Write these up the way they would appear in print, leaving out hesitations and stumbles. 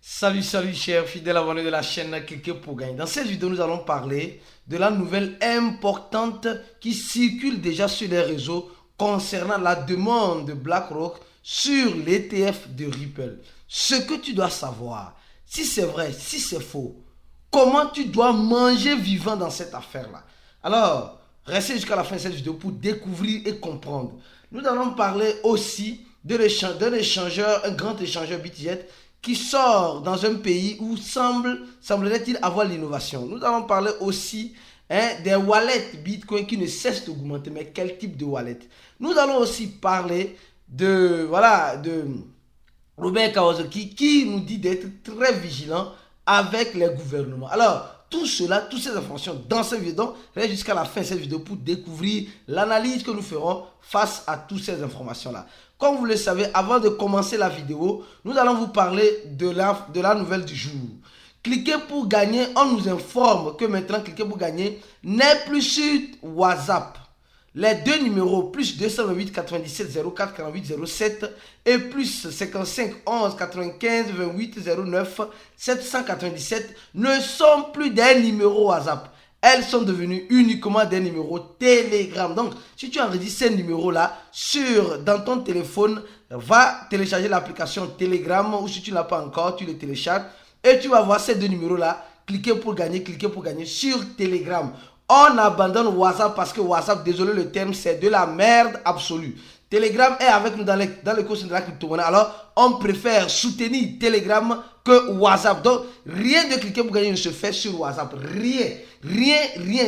Salut chers fidèles abonnés de la chaîne Cliquez pour gagner. Dans cette vidéo, nous allons parler de la nouvelle importante qui circule déjà sur les réseaux concernant la demande de BlackRock sur l'ETF de Ripple. Ce que tu dois savoir, si c'est vrai, si c'est faux, comment tu dois manger vivant dans cette affaire-là. Alors, restez jusqu'à la fin de cette vidéo pour découvrir et comprendre. Nous allons parler aussi d'un échangeur, un grand échangeur BitGet qui sort dans un pays où semblerait-il avoir l'innovation. Nous allons parler aussi des wallets Bitcoin qui ne cessent d'augmenter. Mais quel type de wallet? Nous allons aussi parler de Robert Kawasaki qui nous dit d'être très vigilant avec les gouvernements. Alors, tout cela, toutes ces informations dans cette vidéo, reste jusqu'à la fin de cette vidéo pour découvrir l'analyse que nous ferons face à toutes ces informations-là. Comme vous le savez, avant de commencer la vidéo, nous allons vous parler de la nouvelle du jour. Cliquez pour gagner, on nous informe que maintenant Cliquez pour gagner n'est plus sur WhatsApp. Les deux numéros, plus 228 97 04 48 07 et plus 55 11 95 28 09 797 ne sont plus des numéros WhatsApp. Elles sont devenues uniquement des numéros Telegram. Donc, si tu enregistres ces numéros-là dans ton téléphone, va télécharger l'application Telegram ou si tu ne l'as pas encore, tu le télécharges et tu vas voir ces deux numéros-là. Cliquez pour gagner sur Telegram. On abandonne WhatsApp parce que WhatsApp, désolé le terme, c'est de la merde absolue. Telegram est avec nous dans l'écosystème de la crypto-monnaie. Alors, on préfère soutenir Telegram que WhatsApp. Donc, rien de Cliquer pour gagner ne se fait sur WhatsApp. Rien.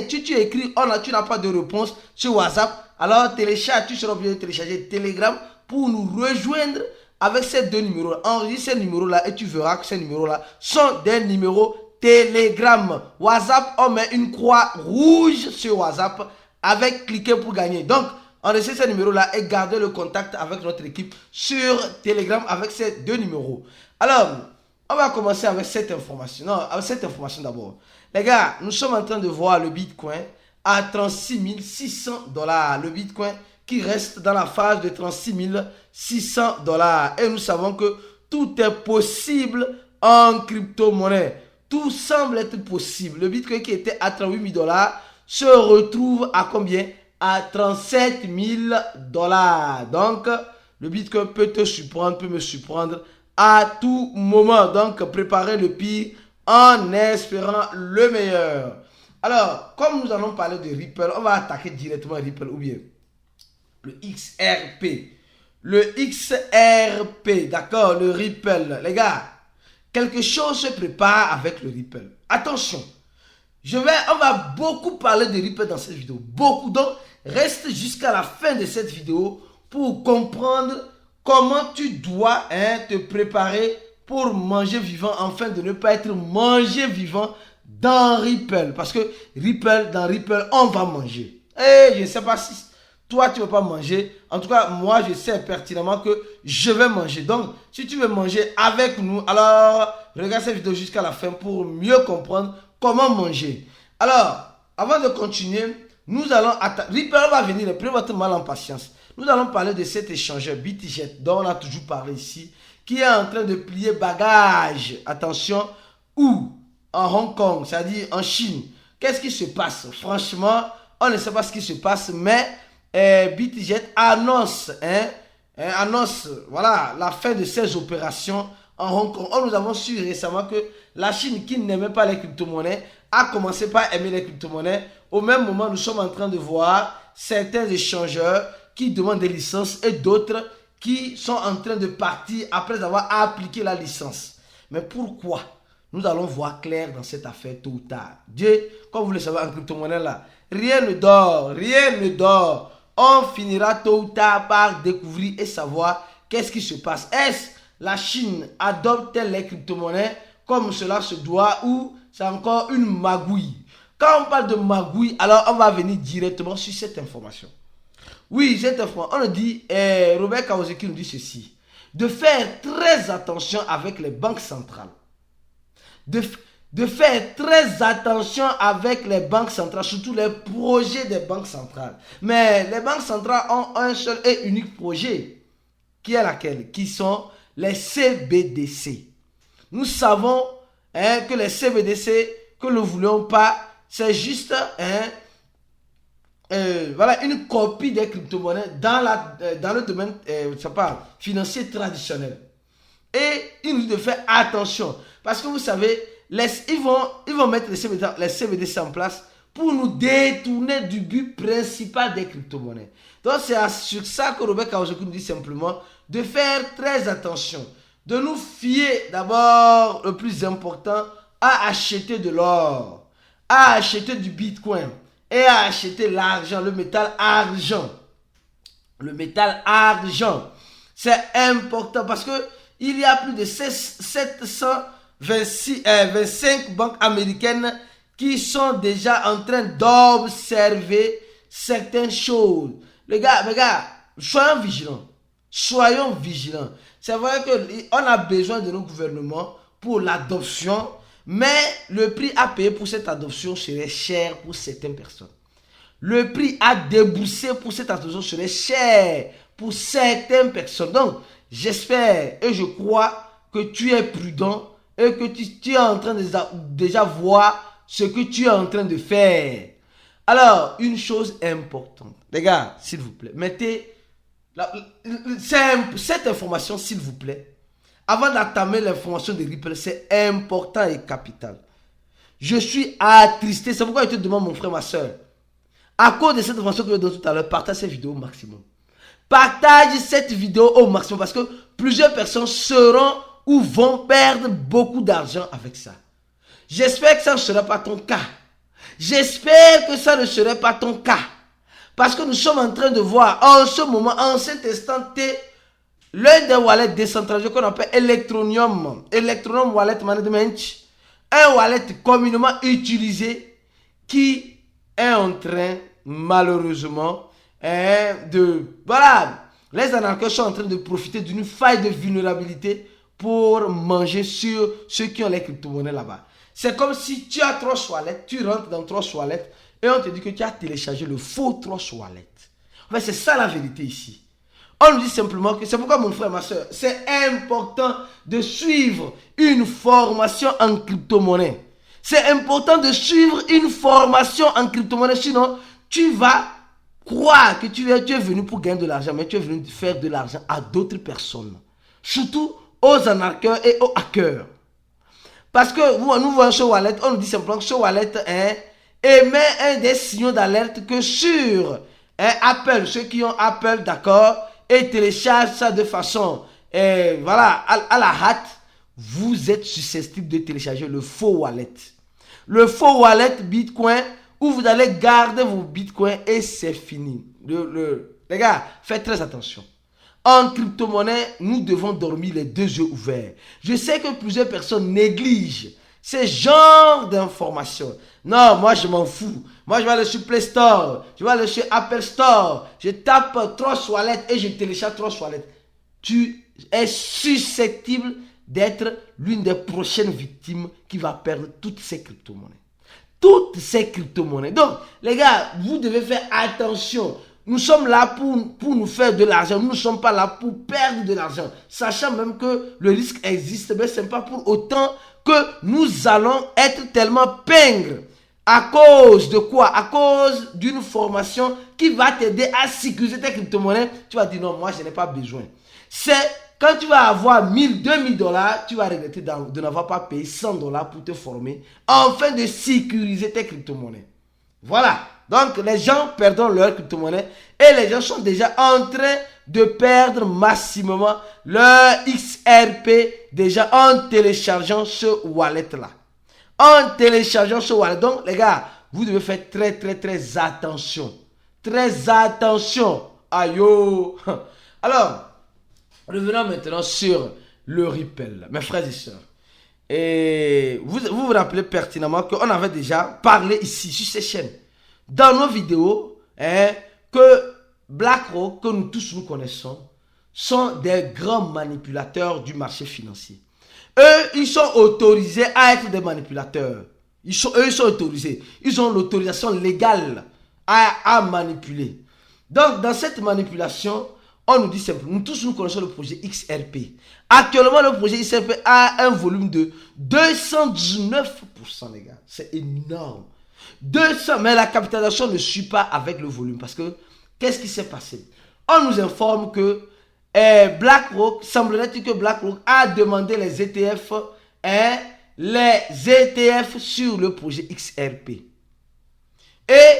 Tu écris, tu n'as pas de réponse sur WhatsApp. Alors, tu seras obligé de télécharger Telegram pour nous rejoindre avec ces deux numéros. Enregistre ces numéros-là et tu verras que ces numéros-là sont des numéros Telegram. WhatsApp, on met une croix rouge sur WhatsApp avec Cliquer pour gagner. Donc, enregistrez ces numéros-là et gardez le contact avec notre équipe sur Telegram avec ces deux numéros. Alors, on va commencer avec cette information. Non, avec cette information d'abord. Les gars, nous sommes en train de voir le Bitcoin à 36 600 $. Le Bitcoin qui reste dans la phase de 36 600 $. Et nous savons que tout est possible en crypto-monnaie. Tout semble être possible. Le Bitcoin qui était à 38 000 $ se retrouve à combien? À 37 000 $. Donc, le Bitcoin peut te surprendre, peut me surprendre à tout moment. Donc, préparez le pire en espérant le meilleur. Alors, comme nous allons parler de Ripple, on va attaquer directement Ripple ou bien le XRP. Le XRP, d'accord, le Ripple. Les gars, quelque chose se prépare avec le Ripple. Attention, on va beaucoup parler de Ripple dans cette vidéo. Beaucoup. Donc, reste jusqu'à la fin de cette vidéo pour comprendre comment tu dois te préparer pour manger vivant, afin de ne pas être mangé vivant dans Ripple. Parce que dans Ripple, on va manger. Et je ne sais pas si toi, tu ne veux pas manger. En tout cas, moi, je sais pertinemment que je vais manger. Donc, si tu veux manger avec nous, alors regarde cette vidéo jusqu'à la fin pour mieux comprendre comment manger. Alors, avant de continuer, nous allons Ripple va venir, prenez votre mal en patience. Nous allons parler de cet échangeur BitGet dont on a toujours parlé ici, qui est en train de plier bagages. Attention, où? En Hong Kong, c'est-à-dire en Chine. Qu'est-ce qui se passe? Franchement, on ne sait pas ce qui se passe, mais BitGet annonce voilà, la fin de ses opérations en Hong Kong. Nous avons su récemment que la Chine, qui n'aimait pas les crypto-monnaies, a commencé par aimer les crypto-monnaies. Au même moment, nous sommes en train de voir certains échangeurs qui demandent des licences et d'autres qui sont en train de partir après avoir appliqué la licence. Mais pourquoi? Nous allons voir clair dans cette affaire tôt ou tard. Dieu, comme vous le savez en crypto-monnaie là, rien ne dort. On finira tôt ou tard par découvrir et savoir qu'est-ce qui se passe. Est-ce la Chine adopte-t-elle les crypto-monnaies comme cela se doit ou c'est encore une magouille? Quand on parle de magouille, alors on va venir directement sur cette information. Oui, cette information, on nous dit, Robert Kawasaki nous dit ceci, de faire très attention avec les banques centrales. De faire très attention avec les banques centrales, surtout les projets des banques centrales. Mais les banques centrales ont un seul et unique projet, qui est laquelle? Qui sont les CBDC. Nous savons que les CBDC, que nous ne voulons pas, c'est juste voilà, une copie des crypto-monnaies dans le domaine financier traditionnel. Et il nous dit de faire attention. Parce que vous savez, ils vont mettre les CBDC en place pour nous détourner du but principal des crypto-monnaies. Donc c'est sur ça que Robert Kawasaki nous dit simplement de faire très attention. De nous fier d'abord, le plus important, à acheter de l'or, à acheter du bitcoin et à acheter l'argent, le métal argent. Le métal argent. C'est important parce que il y a plus de 725 banques américaines qui sont déjà en train d'observer certaines choses. Les gars, soyons vigilants. Soyons vigilants. C'est vrai qu'on a besoin de nos gouvernements pour l'adoption, mais le prix à payer pour cette adoption serait cher pour certaines personnes. Le prix à débourser pour cette adoption serait cher pour certaines personnes. Donc, j'espère et je crois que tu es prudent et que tu es en train de déjà voir ce que tu es en train de faire. Alors, une chose importante. Les gars, s'il vous plaît, mettez cette information, s'il vous plaît. Avant d'entamer l'information de Ripple, c'est important et capital. Je suis attristé. C'est pourquoi je te demande, mon frère, ma soeur. À cause de cette information que je donne tout à l'heure, partage cette vidéo au maximum. Partage cette vidéo au maximum parce que plusieurs personnes seront ou vont perdre beaucoup d'argent avec ça. J'espère que ça ne sera pas ton cas. J'espère que ça ne serait pas ton cas. Parce que nous sommes en train de voir en ce moment, en cet instant T, l'un des wallets décentralisés qu'on appelle Electroneum Wallet Management, un wallet communément utilisé qui est en train, malheureusement, voilà, les anarchistes sont en train de profiter d'une faille de vulnérabilité pour manger sur ceux qui ont les crypto-monnaies là-bas. C'est comme si tu as Trust Wallet, tu rentres dans Trust Wallet et on te dit que tu as téléchargé le faux Trust Wallet. En fait, c'est ça la vérité ici. On nous dit simplement que c'est pourquoi mon frère, ma soeur, c'est important de suivre une formation en crypto-monnaie. C'est important de suivre une formation en crypto-monnaie, sinon tu vas croire que tu es venu pour gagner de l'argent, mais tu es venu faire de l'argent à d'autres personnes. Surtout aux anarcheurs et aux hackers. Parce que nous voyons ce wallet, on nous dit simplement que ce wallet émet un des signaux d'alerte que sur Apple, ceux qui ont Apple, d'accord, et téléchargent ça de façon voilà, à la hâte, vous êtes susceptible de télécharger le faux wallet. Le faux wallet Bitcoin où vous allez garder vos bitcoins et c'est fini. Les gars, faites très attention. En crypto-monnaie, nous devons dormir les deux yeux ouverts. Je sais que plusieurs personnes négligent ces genres d'informations. Non, moi je m'en fous. Moi je vais aller sur Play Store, je vais aller sur Apple Store, je tape Trust Wallet et je télécharge Trust Wallet. Tu es susceptible d'être l'une des prochaines victimes qui va perdre toutes ces crypto-monnaies. Toutes ces crypto-monnaies. Donc, les gars, vous devez faire attention. Nous sommes là pour nous faire de l'argent. Nous ne sommes pas là pour perdre de l'argent. Sachant même que le risque existe, mais ce n'est pas pour autant que nous allons être tellement pingres. À cause de quoi? À cause d'une formation qui va t'aider à sécuriser tes crypto-monnaies. Tu vas dire non, moi je n'ai pas besoin. C'est quand tu vas avoir 1000, 2000 $, tu vas regretter de n'avoir pas payé 100 $ pour te former afin de sécuriser tes crypto-monnaies. Voilà. Donc, les gens perdent leur crypto-monnaie et les gens sont déjà en train de perdre massivement leur XRP déjà en téléchargeant ce wallet-là. En téléchargeant ce wallet. Donc, les gars, vous devez faire très, très, très attention. Très attention. Aïe. Alors, revenons maintenant sur le Ripple, mes frères et sœurs. Et vous rappelez pertinemment qu'on avait déjà parlé ici, sur ces chaînes, dans nos vidéos, que BlackRock, que nous tous nous connaissons, sont des grands manipulateurs du marché financier. Eux, ils sont autorisés à être des manipulateurs. Ils sont autorisés. Ils ont l'autorisation légale à manipuler. Donc, dans cette manipulation, on nous dit simplement, nous tous nous connaissons le projet XRP. Actuellement, le projet XRP a un volume de 219%, les gars. C'est énorme. 200, mais la capitalisation ne suit pas avec le volume. Parce que, qu'est-ce qui s'est passé? On nous informe que BlackRock, semblerait-il que BlackRock a demandé les ETF, sur le projet XRP. Et,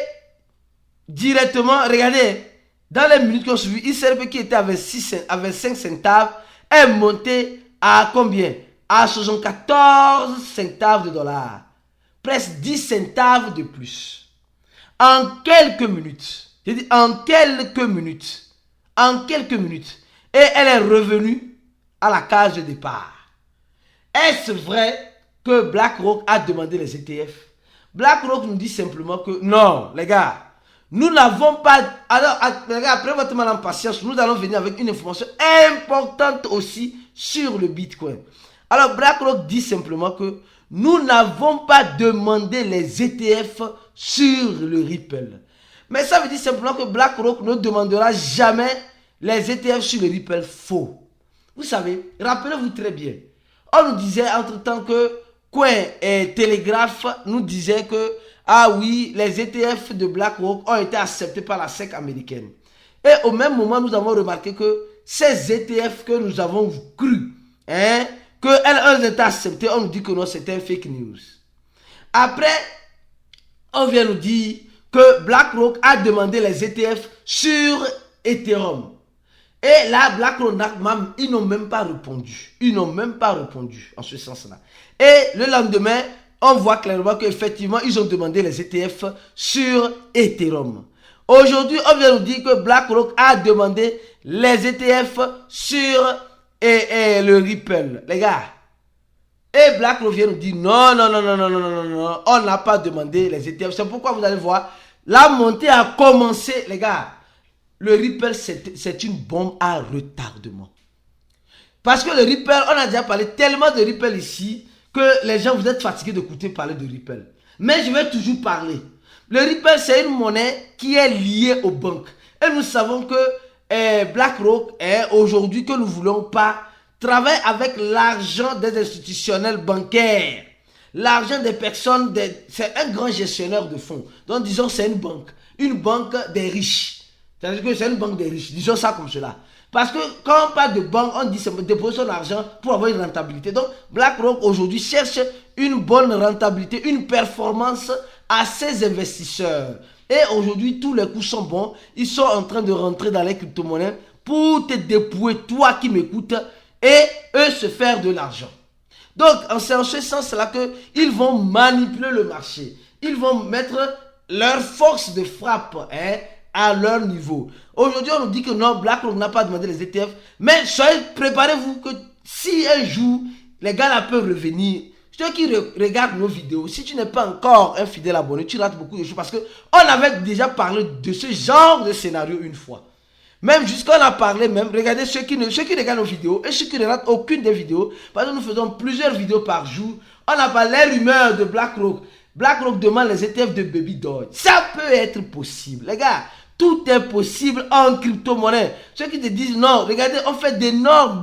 directement, regardez, dans les minutes qui ont suivi, XRP qui était à 5 centaves est monté à combien? À 74 centaves de dollars. Presque 10 centaves de plus. En quelques minutes. J'ai dit en quelques minutes. En quelques minutes. Et elle est revenue à la case de départ. Est-ce vrai que BlackRock a demandé les ETF? BlackRock nous dit simplement que non, les gars. Nous n'avons pas... Alors, les gars, après votre mal en patience, nous allons venir avec une information importante aussi sur le Bitcoin. Alors, BlackRock dit simplement que nous n'avons pas demandé les ETF sur le Ripple. Mais ça veut dire simplement que BlackRock ne demandera jamais les ETF sur le Ripple. Faux. Vous savez, rappelez-vous très bien. On nous disait entre-temps que Coin et Telegraph nous disaient que ah oui, les ETF de BlackRock ont été acceptés par la SEC américaine. Et au même moment, nous avons remarqué que ces ETF que nous avons cru, qu'elles étaient acceptées, on nous dit que non, c'était un fake news. Après, on vient nous dire que BlackRock a demandé les ETF sur Ethereum. Et là, BlackRock, ils n'ont même pas répondu. Ils n'ont même pas répondu en ce sens-là. Et le lendemain, on voit clairement qu'effectivement, ils ont demandé les ETF sur Ethereum. Aujourd'hui, on vient nous dire que BlackRock a demandé les ETF sur le Ripple. Les gars, et BlackRock vient nous dire non, on n'a pas demandé les ETF. C'est pourquoi vous allez voir, la montée a commencé, les gars. Le Ripple, c'est une bombe à retardement. Parce que le Ripple, on a déjà parlé tellement de Ripple ici, que les gens, vous êtes fatigués d'écouter parler de Ripple. Mais je vais toujours parler. Le Ripple, c'est une monnaie qui est liée aux banques. Et nous savons que BlackRock, aujourd'hui, que nous ne voulons pas, travaille avec l'argent des institutionnels bancaires. L'argent des personnes, c'est un grand gestionnaire de fonds. Donc, disons, c'est une banque des riches. C'est-à-dire que c'est une banque des riches. Disons ça comme cela. Parce que quand on parle de banque, on dit c'est déposer son argent pour avoir une rentabilité. Donc, BlackRock aujourd'hui cherche une bonne rentabilité, une performance à ses investisseurs. Et aujourd'hui, tous les coups sont bons. Ils sont en train de rentrer dans les crypto-monnaies pour te dépouiller, toi qui m'écoutes, et eux se faire de l'argent. Donc, c'est en ce sens-là qu'ils vont manipuler le marché. Ils vont mettre leur force de frappe, à leur niveau. Aujourd'hui, on nous dit que non, BlackRock n'a pas demandé les ETF. Mais soyez, préparez-vous que si un jour, les gars là peuvent revenir. Ceux qui regardent nos vidéos, si tu n'es pas encore un fidèle abonné, tu rates beaucoup de choses parce qu'on avait déjà parlé de ce genre de scénario une fois. Même jusqu'à on a parlé même, regardez ceux qui regardent nos vidéos et ceux qui ne ratent aucune des vidéos, parce que nous faisons plusieurs vidéos par jour. On a parlé les rumeurs de BlackRock. BlackRock demande les ETF de Baby Doge. Ça peut être possible, les gars. Tout est possible en crypto-monnaie. Ceux qui te disent non, regardez, on fait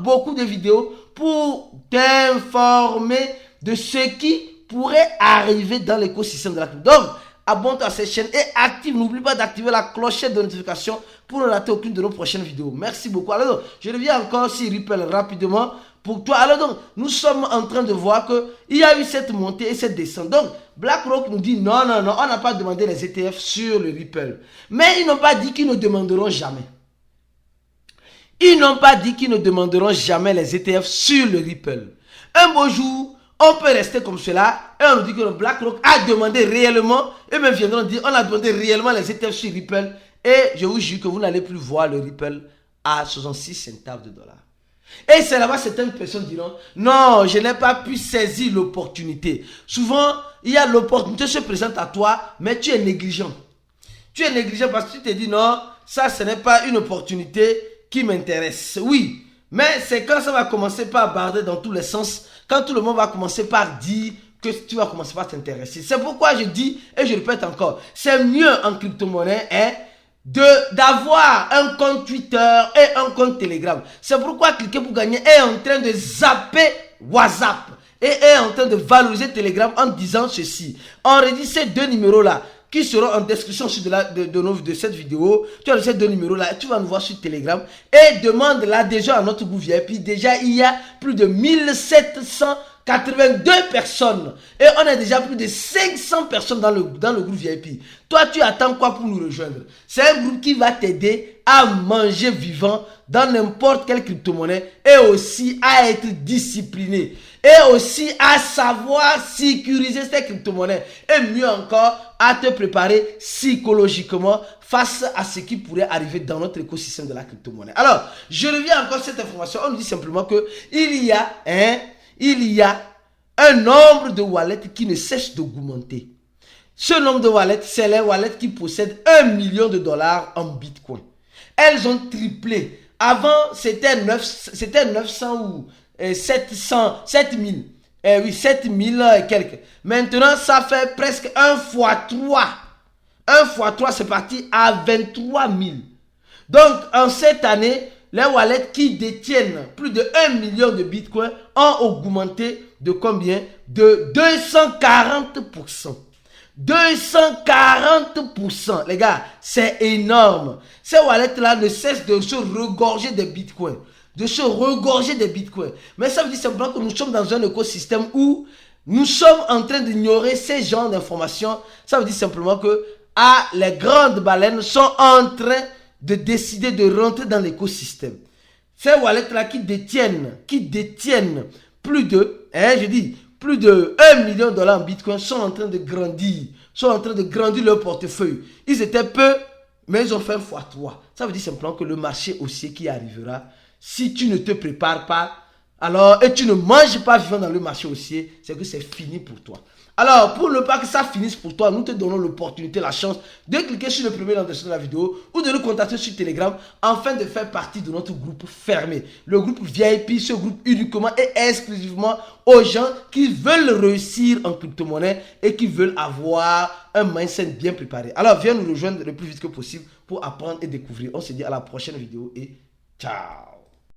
beaucoup de vidéos pour t'informer de ce qui pourrait arriver dans l'écosystème de la crypto. Donc, abonne-toi à cette chaîne et active, n'oublie pas d'activer la clochette de notification pour ne rater aucune de nos prochaines vidéos. Merci beaucoup. Alors, je reviens encore sur Ripple rapidement pour toi. Alors donc, nous sommes en train de voir qu'il y a eu cette montée et cette descente. Donc, BlackRock nous dit non, on n'a pas demandé les ETF sur le Ripple. Mais ils n'ont pas dit qu'ils ne demanderont jamais. Ils n'ont pas dit qu'ils ne demanderont jamais les ETF sur le Ripple. Un beau jour, on peut rester comme cela et on nous dit que le BlackRock a demandé réellement, et même viendront dire on a demandé réellement les ETF sur Ripple et je vous jure que vous n'allez plus voir le Ripple à 66 centaves de dollars. Et c'est là-bas certaines personnes diront non, je n'ai pas pu saisir l'opportunité. Souvent, il y a l'opportunité se présente à toi, mais tu es négligent. Tu es négligent parce que tu te dis non, ça ce n'est pas une opportunité qui m'intéresse. Oui, mais c'est quand ça va commencer par barder dans tous les sens, quand tout le monde va commencer par dire que tu vas commencer par t'intéresser. C'est pourquoi je dis, et je répète encore, c'est mieux en crypto-monnaie d'avoir un compte Twitter et un compte Telegram. C'est pourquoi Cliquez pour gagner est en train de zapper WhatsApp et est en train de valoriser Telegram en disant ceci. Enregistre ces deux numéros-là qui seront en description de cette vidéo. Tu as ces deux numéros-là et tu vas nous voir sur Telegram et demande l'adhésion à notre groupe VIP. Déjà, il y a plus de 1782 personnes et on a déjà plus de 500 personnes dans le groupe VIP. Toi, tu attends quoi pour nous rejoindre? C'est un groupe qui va t'aider à manger vivant dans n'importe quelle crypto-monnaie et aussi à être discipliné et aussi à savoir sécuriser ces crypto-monnaies et mieux encore à te préparer psychologiquement face à ce qui pourrait arriver dans notre écosystème de la crypto-monnaie. Alors, je reviens encore sur cette information. On nous dit simplement que il y a un nombre de wallets qui ne cesse d'augmenter. Ce nombre de wallets, c'est les wallets qui possèdent $1 million en Bitcoin. Elles ont triplé. Avant, c'était 900 ou 700, 7000. Oui, 7000 et quelques. Maintenant, ça fait presque 1 fois 3. 1 fois 3, c'est parti à 23 000. Donc, en cette année, les wallets qui détiennent plus de 1 million de Bitcoin ont augmenté de combien? De 240%. 240%. Les gars, c'est énorme. Ces wallets-là ne cessent de se regorger de Bitcoin. Mais ça veut dire simplement que nous sommes dans un écosystème où nous sommes en train d'ignorer ces genres d'informations. Ça veut dire simplement que les grandes baleines sont en train de décider de rentrer dans l'écosystème. Ces wallets-là qui détiennent plus de, plus de $1 million en Bitcoin sont en train de grandir. Leur portefeuille. Ils étaient peu, mais ils ont fait x3. Ça veut dire simplement que le marché haussier qui arrivera, si tu ne te prépares pas, alors, et tu ne manges pas vivant dans le marché haussier, c'est que c'est fini pour toi. Alors, pour ne pas que ça finisse pour toi, nous te donnons l'opportunité, la chance de cliquer sur le premier lien de la vidéo ou de nous contacter sur Telegram afin de faire partie de notre groupe fermé. Le groupe VIP, ce groupe uniquement et exclusivement aux gens qui veulent réussir en crypto-monnaie et qui veulent avoir un mindset bien préparé. Alors, viens nous rejoindre le plus vite que possible pour apprendre et découvrir. On se dit à la prochaine vidéo et ciao!